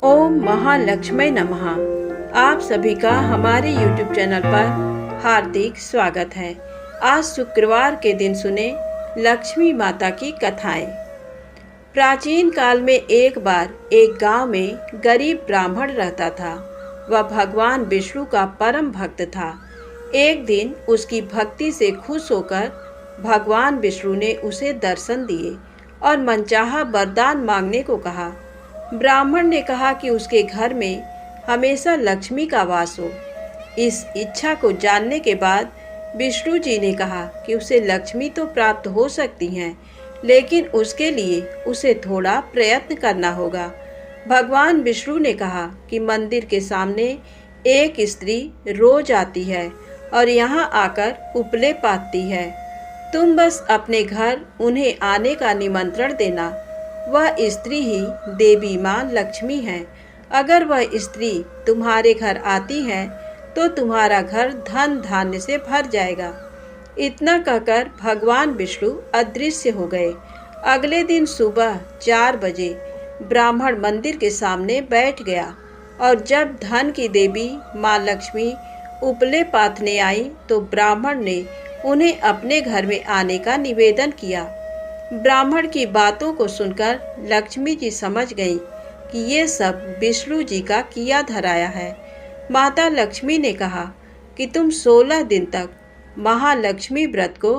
ओम महालक्ष्मी नमः। आप सभी का हमारे YouTube चैनल पर हार्दिक स्वागत है। आज शुक्रवार के दिन सुने लक्ष्मी माता की कथाएं। प्राचीन काल में एक बार एक गांव में गरीब ब्राह्मण रहता था। वह भगवान विष्णु का परम भक्त था। एक दिन उसकी भक्ति से खुश होकर भगवान विष्णु ने उसे दर्शन दिए और मनचाहा वरदान मांगने को कहा। ब्राह्मण ने कहा कि उसके घर में हमेशा लक्ष्मी का वास हो। इस इच्छा को जानने के बाद विष्णु जी ने कहा कि उसे लक्ष्मी तो प्राप्त हो सकती हैं, लेकिन उसके लिए उसे थोड़ा प्रयत्न करना होगा। भगवान विष्णु ने कहा कि मंदिर के सामने एक स्त्री रोज आती है और यहाँ आकर उपले पाती है। तुम बस अपने घर उन्हें आने का निमंत्रण देना। वह स्त्री ही देवी माँ लक्ष्मी है। अगर वह स्त्री तुम्हारे घर आती है तो तुम्हारा घर धन धान्य से भर जाएगा। इतना कहकर भगवान विष्णु अदृश्य हो गए। अगले दिन सुबह 4 बजे ब्राह्मण मंदिर के सामने बैठ गया और जब धन की देवी माँ लक्ष्मी उपले पाथने आई तो ब्राह्मण ने उन्हें अपने घर में आने का निवेदन किया। ब्राह्मण की बातों को सुनकर लक्ष्मी जी समझ गईं कि ये सब विष्णु जी का किया धराया है। माता लक्ष्मी ने कहा कि तुम 16 दिन तक महालक्ष्मी व्रत को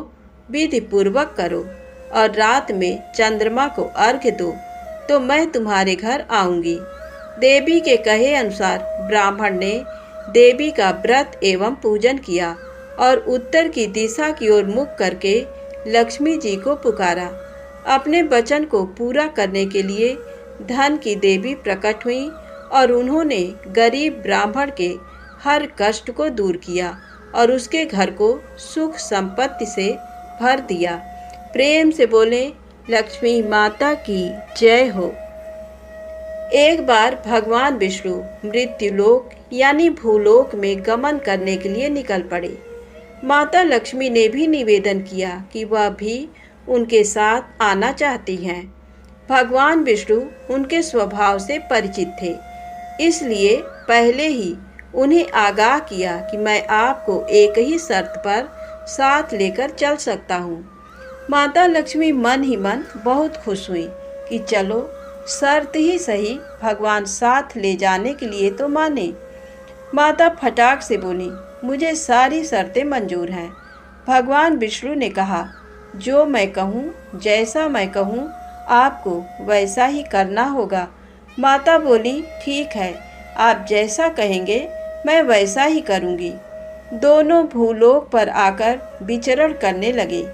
विधि पूर्वक करो और रात में चंद्रमा को अर्घ्य दो तो मैं तुम्हारे घर आऊंगी। देवी के कहे अनुसार ब्राह्मण ने देवी का व्रत एवं पूजन किया और उत्तर की दिशा की ओर मुख करके लक्ष्मी जी को पुकारा। अपने वचन को पूरा करने के लिए धन की देवी प्रकट हुई और उन्होंने गरीब ब्राह्मण के हर कष्ट को दूर किया और उसके घर को सुख संपत्ति से भर दिया। प्रेम से बोले लक्ष्मी माता की जय हो। एक बार भगवान विष्णु मृत्युलोक यानी भूलोक में गमन करने के लिए निकल पड़े। माता लक्ष्मी ने भी निवेदन किया कि वह भी उनके साथ आना चाहती हैं। भगवान विष्णु उनके स्वभाव से परिचित थे, इसलिए पहले ही उन्हें आगाह किया कि मैं आपको एक ही शर्त पर साथ लेकर चल सकता हूँ। माता लक्ष्मी मन ही मन बहुत खुश हुई कि चलो शर्त ही सही, भगवान साथ ले जाने के लिए तो माने। माता फटाक से बोली, मुझे सारी शर्तें मंजूर हैं। भगवान विष्णु ने कहा, जो मैं कहूँ, जैसा मैं कहूँ, आपको वैसा ही करना होगा। माता बोली, ठीक है, आप जैसा कहेंगे मैं वैसा ही करूँगी। दोनों भूलोक पर आकर विचरण करने लगे।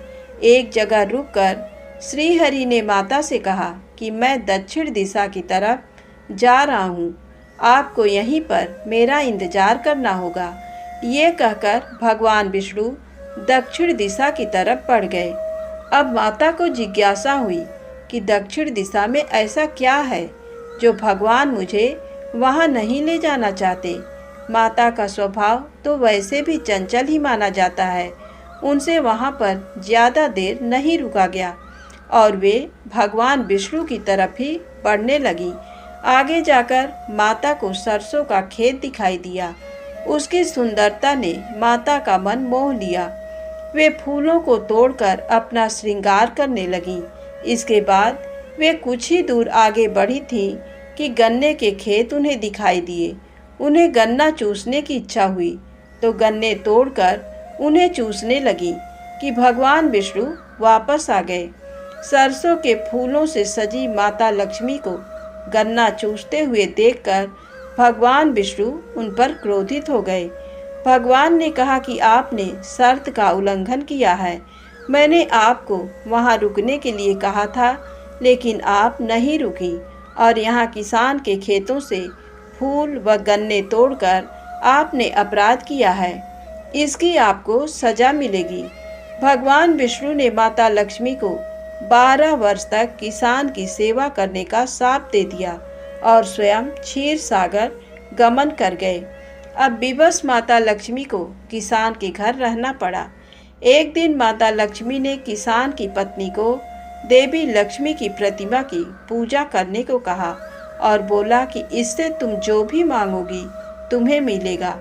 एक जगह रुककर श्रीहरि ने माता से कहा कि मैं दक्षिण दिशा की तरफ जा रहा हूँ, आपको यहीं पर मेरा इंतजार करना होगा। ये कहकर भगवान विष्णु दक्षिण दिशा की तरफ बढ़ गए। अब माता को जिज्ञासा हुई कि दक्षिण दिशा में ऐसा क्या है जो भगवान मुझे वहाँ नहीं ले जाना चाहते। माता का स्वभाव तो वैसे भी चंचल ही माना जाता है। उनसे वहाँ पर ज़्यादा देर नहीं रुका गया और वे भगवान विष्णु की तरफ ही बढ़ने लगी। आगे जाकर माता को सरसों का खेत दिखाई दिया। उसकी सुंदरता ने माता का मन मोह लिया। वे फूलों को तोड़कर अपना श्रृंगार करने लगी। इसके बाद वे कुछ ही दूर आगे बढ़ी थी कि गन्ने के खेत उन्हें दिखाई दिए। उन्हें गन्ना चूसने की इच्छा हुई तो गन्ने तोड़कर उन्हें चूसने लगी कि भगवान विष्णु वापस आ गए। सरसों के फूलों से सजी माता लक्ष्मी को गन्ना चूसते हुए देखकर भगवान विष्णु उन पर क्रोधित हो गए। भगवान ने कहा कि आपने शर्त का उल्लंघन किया है। मैंने आपको वहां रुकने के लिए कहा था, लेकिन आप नहीं रुकी और यहाँ किसान के खेतों से फूल व गन्ने तोड़कर आपने अपराध किया है। इसकी आपको सजा मिलेगी। भगवान विष्णु ने माता लक्ष्मी को 12 वर्ष तक किसान की सेवा करने का शाप दे दिया और स्वयं क्षीर सागर गमन कर गए। अब विवश माता लक्ष्मी को किसान के घर रहना पड़ा। एक दिन माता लक्ष्मी ने किसान की पत्नी को देवी लक्ष्मी की प्रतिमा की पूजा करने को कहा और बोला कि इससे तुम जो भी मांगोगी तुम्हें मिलेगा।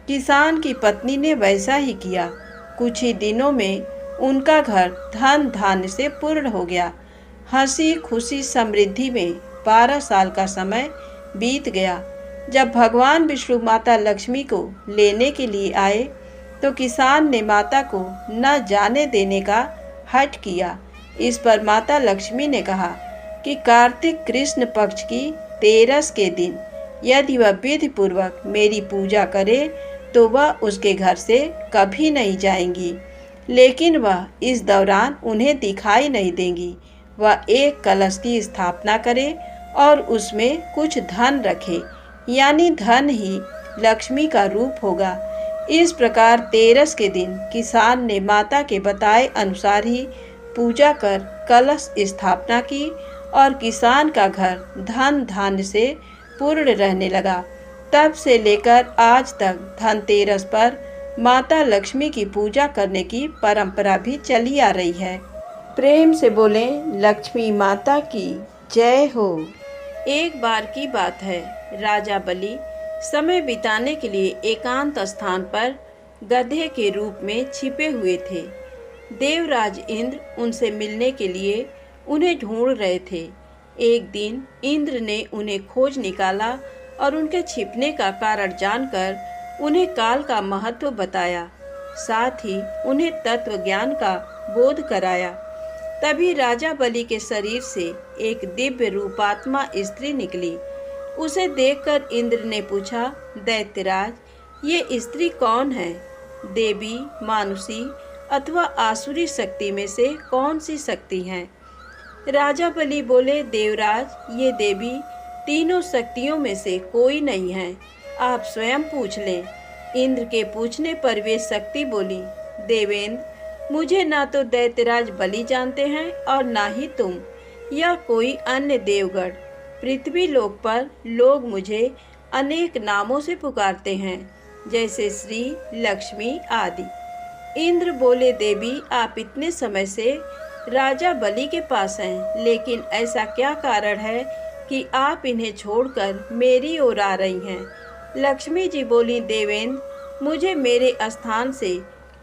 किसान की पत्नी ने वैसा ही किया। कुछ ही दिनों में उनका घर धन धान्य से पूर्ण हो गया। हंसी खुशी समृद्धि में 12 साल का समय बीत गया। जब भगवान विष्णु माता लक्ष्मी को लेने के लिए आए तो किसान ने माता को न जाने देने का हठ किया। इस पर माता लक्ष्मी ने कहा कि कार्तिक कृष्ण पक्ष की 13 के दिन यदि वह विधि पूर्वक मेरी पूजा करे तो वह उसके घर से कभी नहीं जाएंगी, लेकिन वह इस दौरान उन्हें दिखाई नहीं देंगी। वह एक कलश की स्थापना करे और उसमें कुछ धन रखे, यानी धन ही लक्ष्मी का रूप होगा। इस प्रकार 13 के दिन किसान ने माता के बताए अनुसार ही पूजा कर कलश स्थापना की और किसान का घर धन धान्य से पूर्ण रहने लगा। तब से लेकर आज तक धनतेरस पर माता लक्ष्मी की पूजा करने की परंपरा भी चली आ रही है। प्रेम से बोलें लक्ष्मी माता की जय हो। एक बार की बात है, राजा बलि समय बिताने के लिए एकांत स्थान पर गधे के रूप में छिपे हुए थे। देवराज इंद्र उनसे मिलने के लिए उन्हें ढूंढ रहे थे। एक दिन इंद्र ने उन्हें खोज निकाला और उनके छिपने का कारण जानकर उन्हें काल का महत्व बताया, साथ ही उन्हें तत्व ज्ञान का बोध कराया। तभी राजा बलि के शरीर से एक दिव्य रूपात्मा स्त्री निकली। उसे देखकर इंद्र ने पूछा, दैत्यराज, ये स्त्री कौन है? देवी, मानुषी अथवा आसुरी शक्ति में से कौन सी शक्ति है? राजा बलि बोले, देवराज, ये देवी तीनों शक्तियों में से कोई नहीं है, आप स्वयं पूछ लें। इंद्र के पूछने पर वे शक्ति बोली, देवेंद्र, मुझे ना तो दैत्यराज बलि जानते हैं और ना ही तुम या कोई अन्य देवगण। पृथ्वी लोक पर लोग मुझे अनेक नामों से पुकारते हैं, जैसे श्री, लक्ष्मी आदि। इंद्र बोले, देवी, आप इतने समय से राजा बलि के पास हैं, लेकिन ऐसा क्या कारण है कि आप इन्हें छोड़कर मेरी ओर आ रही हैं? लक्ष्मी जी बोली, देवेंद्र, मुझे मेरे स्थान से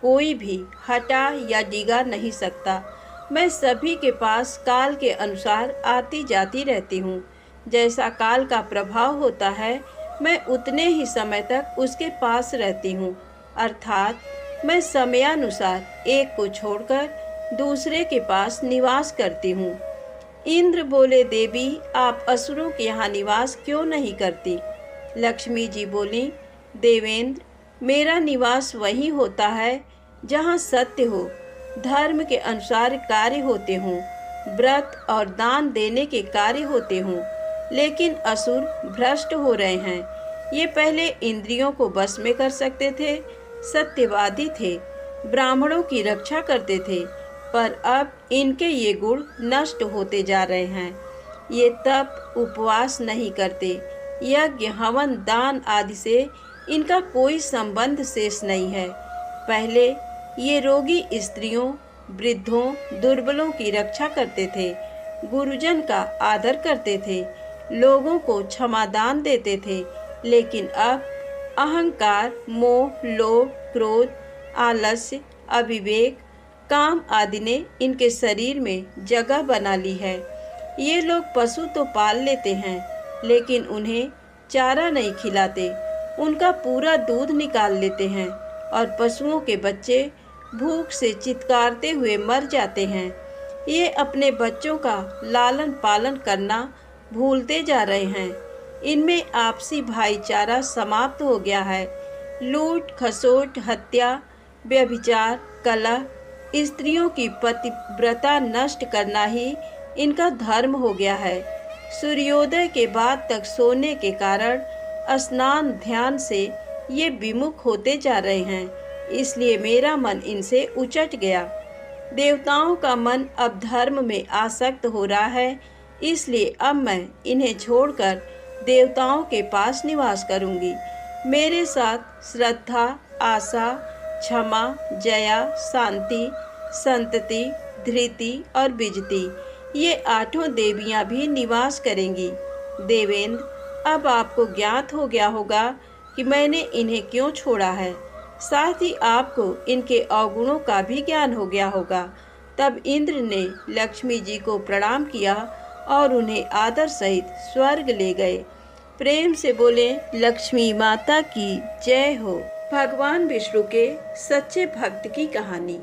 कोई भी हटा या डिगा नहीं सकता। मैं सभी के पास काल के अनुसार आती जाती रहती हूँ। जैसा काल का प्रभाव होता है, मैं उतने ही समय तक उसके पास रहती हूँ। अर्थात मैं समयानुसार एक को छोड़कर दूसरे के पास निवास करती हूँ। इंद्र बोले, देवी, आप असुरों के यहाँ निवास क्यों नहीं करती? लक्ष्मी जी बोली, देवेंद्र, मेरा निवास वही होता है जहाँ सत्य हो, धर्म के अनुसार कार्य होते हों, व्रत और दान देने के कार्य होते हों। लेकिन असुर भ्रष्ट हो रहे हैं। ये पहले इंद्रियों को बस में कर सकते थे, सत्यवादी थे, ब्राह्मणों की रक्षा करते थे, पर अब इनके ये गुण नष्ट होते जा रहे हैं। ये तप उपवास नहीं करते, यज्ञ हवन दान आदि से इनका कोई संबंध शेष नहीं है। पहले ये रोगी स्त्रियों, वृद्धों, दुर्बलों की रक्षा करते थे, गुरुजन का आदर करते थे, लोगों को क्षमादान देते थे। लेकिन अब अहंकार, मोह, लोभ, क्रोध, आलस्य, अविवेक, काम आदि ने इनके शरीर में जगह बना ली है। ये लोग पशु तो पाल लेते हैं, लेकिन उन्हें चारा नहीं खिलाते, उनका पूरा दूध निकाल लेते हैं और पशुओं के बच्चे भूख से चित्कारते हुए मर जाते हैं। ये अपने बच्चों का लालन पालन करना भूलते जा रहे हैं। इनमें आपसी भाईचारा समाप्त हो गया है। लूट खसोट, हत्या, व्यभिचार, कलह, स्त्रियों की पतिव्रता नष्ट करना ही इनका धर्म हो गया है। सूर्योदय के बाद तक सोने के कारण स्नान ध्यान से ये विमुख होते जा रहे हैं। इसलिए मेरा मन इनसे उचट गया। देवताओं का मन अब धर्म में आसक्त हो रहा है, इसलिए अब मैं इन्हें छोड़कर देवताओं के पास निवास करूंगी। मेरे साथ श्रद्धा, आशा, क्षमा, जया, शांति, संतति, धृति और विजति, ये 8 देवियां भी निवास करेंगी। देवेंद्र, अब आपको ज्ञात हो गया होगा कि मैंने इन्हें क्यों छोड़ा है। साथ ही आपको इनके अवगुणों का भी ज्ञान हो गया होगा। तब इंद्र ने लक्ष्मी जी को प्रणाम किया और उन्हें आदर सहित स्वर्ग ले गए। प्रेम से बोले, लक्ष्मी माता की जय हो। भगवान विष्णु के सच्चे भक्त की कहानी।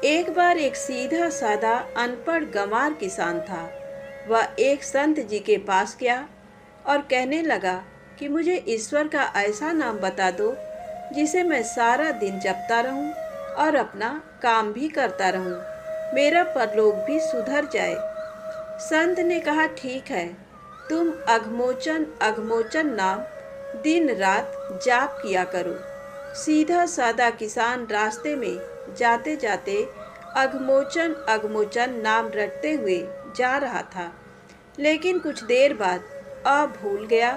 एक बार एक सीधा साधा अनपढ़ गंवार किसान था। वह एक संत जी के पास गया और कहने लगा कि मुझे ईश्वर का ऐसा नाम बता दो जिसे मैं सारा दिन जपता रहूं और अपना काम भी करता रहूं, मेरा परलोक भी सुधर जाए। संत ने कहा, ठीक है, तुम अघमोचन अघमोचन नाम दिन रात जाप किया करो। सीधा सादा किसान रास्ते में जाते जाते अघमोचन अघमोचन नाम रटते हुए जा रहा था, लेकिन कुछ देर बाद भूल गया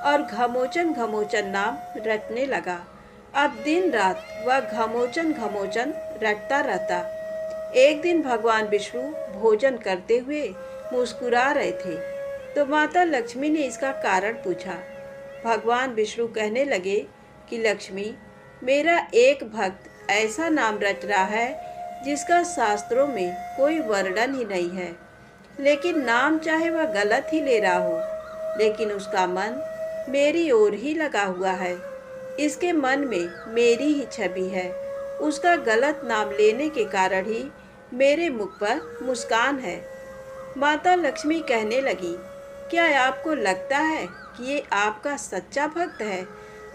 और घमोचन घमोचन नाम रटने लगा। अब दिन रात वह घमोचन घमोचन रटता रहता। एक दिन भगवान विष्णु भोजन करते हुए मुस्कुरा रहे थे, तो माता लक्ष्मी ने इसका कारण पूछा। भगवान विष्णु कहने लगे कि लक्ष्मी, मेरा एक भक्त ऐसा नाम रट रहा है जिसका शास्त्रों में कोई वर्णन ही नहीं है, लेकिन नाम चाहे वह गलत ही ले रहा हो, लेकिन उसका मन मेरी ओर ही लगा हुआ है। इसके मन में मेरी ही छवि है। उसका गलत नाम लेने के कारण ही मेरे मुख पर मुस्कान है। माता लक्ष्मी कहने लगी, क्या आपको लगता है कि ये आपका सच्चा भक्त है?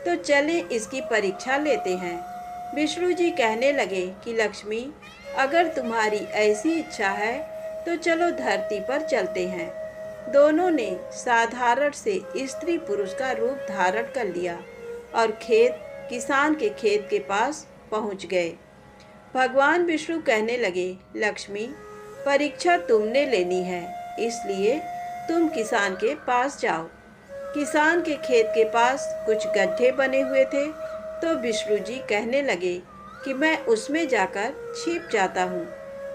तो चलें इसकी परीक्षा लेते हैं। विष्णु जी कहने लगे कि लक्ष्मी, अगर तुम्हारी ऐसी इच्छा है तो चलो धरती पर चलते हैं। दोनों ने साधारण से स्त्री पुरुष का रूप धारण कर लिया और किसान के खेत के पास पहुंच गए। भगवान विष्णु कहने लगे, लक्ष्मी, परीक्षा तुमने लेनी है, इसलिए तुम किसान के पास जाओ। किसान के खेत के पास कुछ गड्ढे बने हुए थे, तो विष्णु जी कहने लगे कि मैं उसमें जाकर छिप जाता हूँ,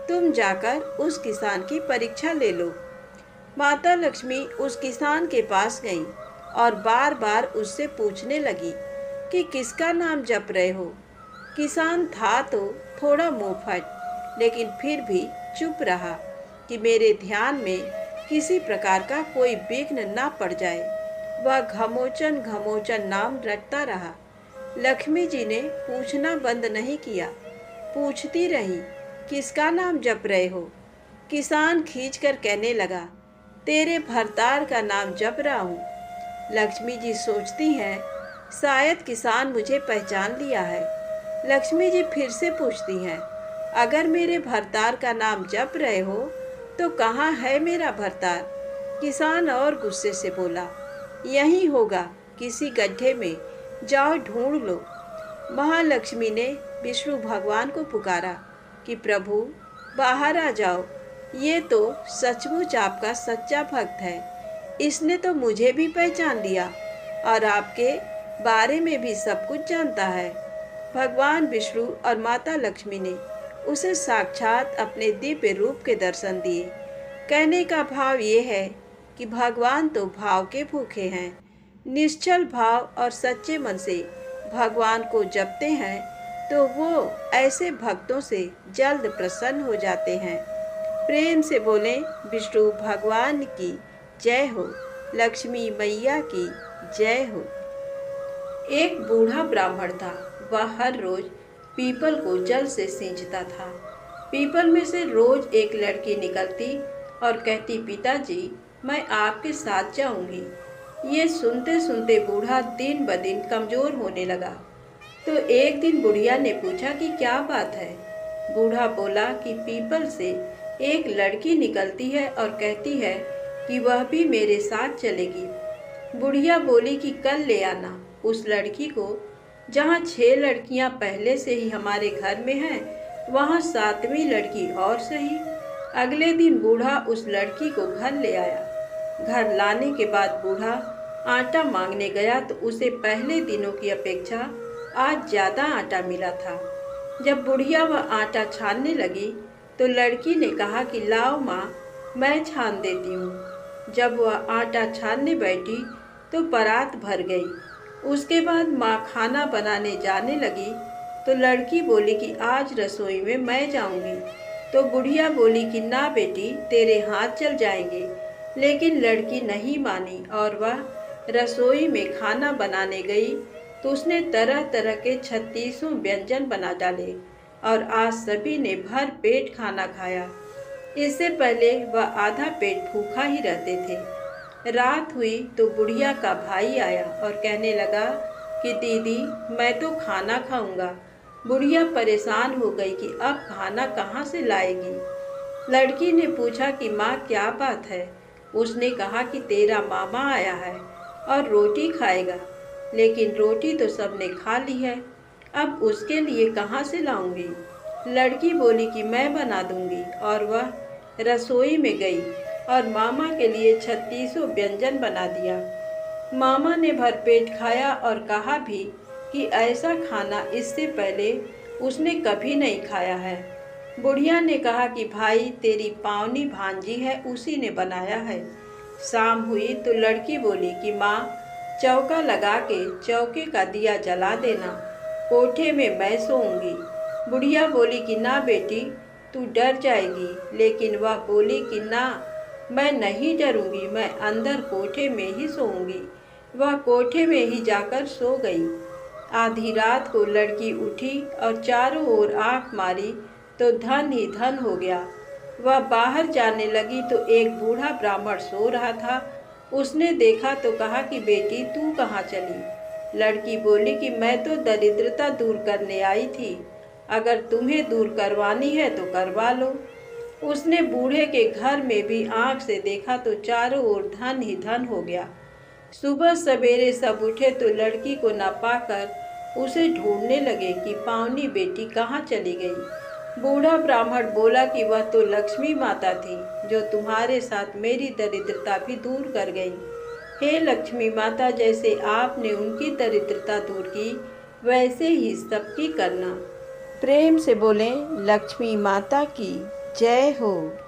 तुम जाकर उस किसान की परीक्षा ले लो। माता लक्ष्मी उस किसान के पास गईं और बार बार उससे पूछने लगी कि किसका नाम जप रहे हो। किसान था तो थोड़ा मुंहफट, लेकिन फिर भी चुप रहा कि मेरे ध्यान में किसी प्रकार का कोई विघ्न ना पड़ जाए। वह घमोचन घमोचन नाम रटता रहा। लक्ष्मी जी ने पूछना बंद नहीं किया, पूछती रही, किसका नाम जप रहे हो। किसान खींचकर कहने लगा, तेरे भरतार का नाम जप रहा हूँ। लक्ष्मी जी सोचती हैं, शायद किसान मुझे पहचान लिया है। लक्ष्मी जी फिर से पूछती हैं, अगर मेरे भरतार का नाम जप रहे हो तो कहाँ है मेरा भरतार? किसान और गुस्से से बोला, यहीं होगा, किसी गड्ढे में, जाओ ढूंढ लो। महालक्ष्मी ने विष्णु भगवान को पुकारा कि प्रभु, बाहर आ जाओ, ये तो सचमुच आपका सच्चा भक्त है। इसने तो मुझे भी पहचान लिया और आपके बारे में भी सब कुछ जानता है। भगवान विष्णु और माता लक्ष्मी ने उसे साक्षात अपने दिव्य रूप के दर्शन दिए। कहने का भाव ये है कि भगवान तो भाव के भूखे हैं। निश्चल भाव और सच्चे मन से भगवान को जपते हैं तो वो ऐसे भक्तों से जल्द प्रसन्न हो जाते हैं। प्रेम से बोले, विष्णु भगवान की जय हो, लक्ष्मी मैया की जय हो। एक बूढ़ा ब्राह्मण था। वह हर रोज पीपल को जल से सींचता था। पीपल में से रोज एक लड़की निकलती और कहती, पिताजी, मैं आपके साथ जाऊंगी। ये सुनते सुनते बूढ़ा दिन ब दिन कमजोर होने लगा। तो एक दिन बुढ़िया ने पूछा कि क्या बात है। बूढ़ा बोला कि पीपल से एक लड़की निकलती है और कहती है कि वह भी मेरे साथ चलेगी। बुढ़िया बोली कि कल ले आना उस लड़की को। जहाँ 6 लड़कियाँ पहले से ही हमारे घर में हैं, वहाँ 7वीं लड़की और सही। अगले दिन बूढ़ा उस लड़की को घर ले आया। घर लाने के बाद बूढ़ा आटा मांगने गया तो उसे पहले दिनों की अपेक्षा आज ज़्यादा आटा मिला था। जब बुढ़िया वह आटा छानने लगी तो लड़की ने कहा कि लाओ माँ, मैं छान देती हूँ। जब वह आटा छानने बैठी तो परात भर गई। उसके बाद माँ खाना बनाने जाने लगी तो लड़की बोली कि आज रसोई में मैं जाऊंगी। तो बुढ़िया बोली कि ना बेटी, तेरे हाथ जल जाएंगे। लेकिन लड़की नहीं मानी और वह रसोई में खाना बनाने गई तो उसने तरह तरह के 36 व्यंजन बना डाले और आज सभी ने भर पेट खाना खाया। इससे पहले वह आधा पेट भूखा ही रहते थे। रात हुई तो बुढ़िया का भाई आया और कहने लगा कि दीदी, मैं तो खाना खाऊंगा। बुढ़िया परेशान हो गई कि अब खाना कहाँ से लाएगी। लड़की ने पूछा कि माँ क्या बात है। उसने कहा कि तेरा मामा आया है और रोटी खाएगा, लेकिन रोटी तो सबने खा ली है, अब उसके लिए कहाँ से लाऊंगी। लड़की बोली कि मैं बना दूंगी और वह रसोई में गई और मामा के लिए 36 व्यंजन बना दिया। मामा ने भरपेट खाया और कहा भी कि ऐसा खाना इससे पहले उसने कभी नहीं खाया है। बुढ़िया ने कहा कि भाई, तेरी पावनी भांजी है, उसी ने बनाया है। शाम हुई तो लड़की बोली कि माँ, चौका लगा के चौके का दिया जला देना, कोठे में मैं सोऊंगी। बुढ़िया बोली कि ना बेटी, तू डर जाएगी। लेकिन वह बोली कि ना, मैं नहीं डरूंगी, मैं अंदर कोठे में ही सोऊंगी। वह कोठे में ही जाकर सो गई। आधी रात को लड़की उठी और चारों ओर आंख मारी तो धन ही धन हो गया। वह बाहर जाने लगी तो एक बूढ़ा ब्राह्मण सो रहा था। उसने देखा तो कहा कि बेटी, तू कहाँ चली। लड़की बोली कि मैं तो दरिद्रता दूर करने आई थी, अगर तुम्हें दूर करवानी है तो करवा लो। उसने बूढ़े के घर में भी आंख से देखा तो चारों ओर धन ही धन हो गया। सुबह सवेरे सब उठे तो लड़की को न पाकर उसे ढूंढने लगे कि पावनी बेटी कहाँ चली गई। बूढ़ा ब्राह्मण बोला कि वह तो लक्ष्मी माता थी, जो तुम्हारे साथ मेरी दरिद्रता भी दूर कर गई। हे लक्ष्मी माता, जैसे आपने उनकी दरिद्रता दूर की, वैसे ही सबकी करना। प्रेम से बोलें, लक्ष्मी माता की जय हो।